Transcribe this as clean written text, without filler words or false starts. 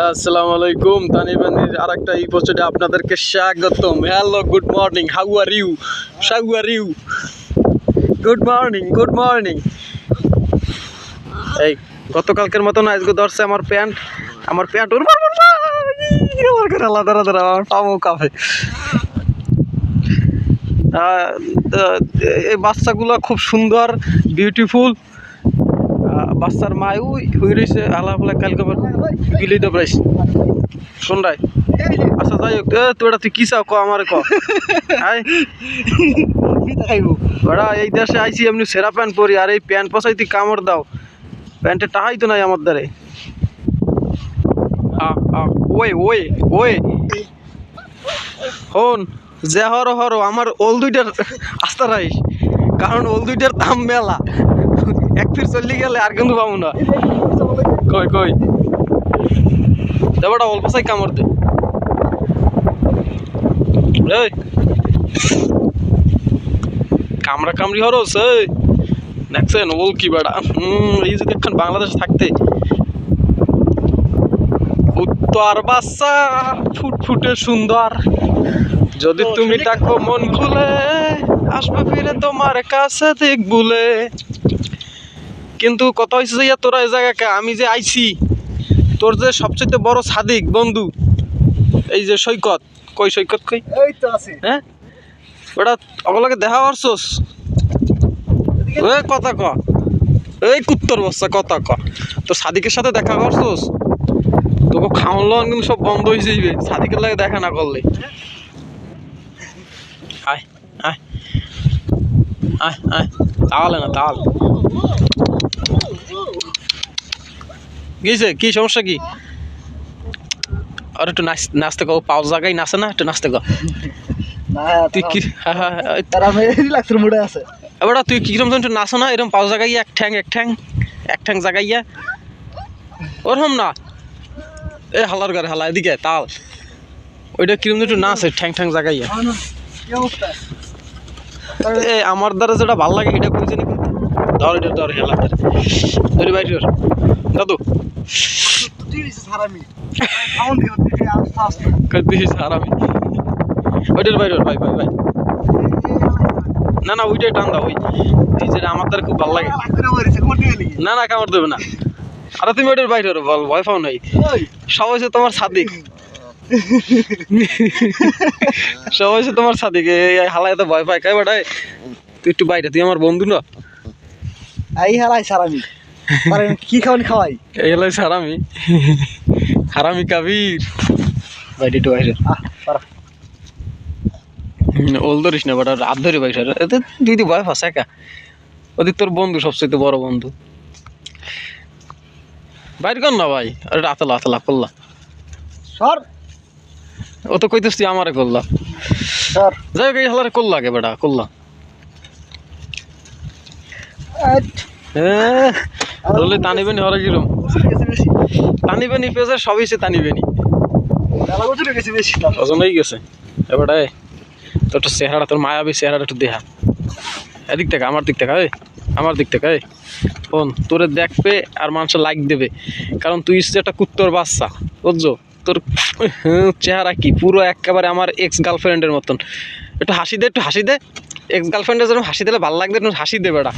আসসালামু আলাইকুম তানিবানির আরেকটা এপিসোডে আপনাদেরকে স্বাগতম। Hello, good morning, how are you? Good morning. এই গতকালকের মতন আজকে ধরছে আমার প্যান্ট ওর আমার পামো কাফে। এই বাচ্চাগুলো খুব সুন্দর, বিউটিফুল। বাচ্চার মায়ও হয়ে রয়েছে আল্লাহ কালকে বিলি তো প্রাইস শোন রায়। আচ্ছা যাই হোক, তুই কি চাও ক আমার ক। ওরা এই দেশে আইসি এমনি সেরা প্যান্ট পরি, আর এই প্যান্ট পচাই তুই কামড় দাও, প্যান্টে টাহাই তো নাই আমার দ্বারে। ওয়ে হন যে হর আমার ওল দুইটার আস্তা রাইস, কারণ ওল দুইটার দাম মেলা। এক ফির চললি গেলে আর কিন্তু পাবো না। কই দেবটা অল্প চাই কামড় দে। কামড়ি হরস দেখছেন ওল কি বেড়া। এই যদি এখন বাংলাদেশে থাকতে, উত্তর বাচ্চা ফুটফুটে সুন্দর, যদি তুমি ডাকো মন খুলে আসবে ফিরে তোমার কাছে দেখ বলে। কিন্তু কথা হয়েছে যে তোরা এই জায়গাকে আমি যে আইছি, তোর যে সবচেয়ে বড় সাদিক বন্ধু এই যে সৈকত, কই সৈকত কই? এই তো আছে। হ্যাঁ ওটা ওগুলোকে দেখা করছোস? কথা ক, এই কুত্তর বস্তা কথা ক। তোর সাদিকের সাথে দেখা করছোস? তোকে খাওয়ালো কিন্তু সব বন্ধ হয়ে যাইবে সাদিকের লাগে দেখা না করলে। আয় আয় আয় আয় তাহলে না তাহলে গিয়েছে কি সমস্যা কি? আর একটু নাচতে কো, পাওয়ার জায়গায় নাচে না, একটু নাচতে কো। তুই কি এবার তুই কিরম একটু নাচো না, এরকম পাওয়ার জায়গায় এক ঠ্যাং জায়গাইয়া ওরকম না। এ হালার ঘরে হালা এদিকে তাল ওইটা কিরম একটু নাচে ঠ্যাং জায়গাইয়া। এ আমার দ্বারা যেটা ভাল লাগে এটা করেছে নাকি? ধর হেলা ধরে বাইর দাদু ওইটার বাইর ভাই না ওইটাই টান দাও। ওই যেটা আমার দ্বারা খুব ভালো লাগে। না কামড় দেবে না। আর তুমি ওইটার বাইরে বল, ভয় পাও নাই। সবাই সে তোমার সাদিক, সবাই সে তোমার সাদিক। এই হালায় তো ভয় পায় কাই বাটাই। তুই একটু বাইরে, তুই আমার বন্ধু না। এই হালাই সারামি কি খাওয়াই এই হালাই হারামি কাবির বাইরে একটু বাইরে ওল ধরিস না বাটা, রাত ধরে বাইরে এতে দিদি ভয় পাস একা। ওদের তোর বন্ধু সবচেয়ে বড় বন্ধু। বাইর কর না ভাই, আতলা করলা সর। ও তো কইতেছ তুই আমারে করলা। যাই হোক এই হালারে করলা কে বেটা করলা। বললে টানিবেনি হরে কিরম টানিবেনি পেঁচে সবই সে টানিবেনি ওজনই গেছে। এবার তোর চেহারাটা, তোর মায়াবী চেহারাটা একটু দেখা। এদিক থেকে আমার দিক থেকে ফোন তোরে দেখবে আর মানুষ লাইক দেবে, কারণ তুই একটা কুত্তর বাচ্চা বুঝছো। তোর চেহারা কি পুরো একেবারে আমার এক্স গার্লফ্রেন্ডের মতন। একটু হাসি দে এক্স গার্লফ্রেন্ডের জন্য হাসি দিলে ভালো লাগবে, একটু হাসি দে বেটা।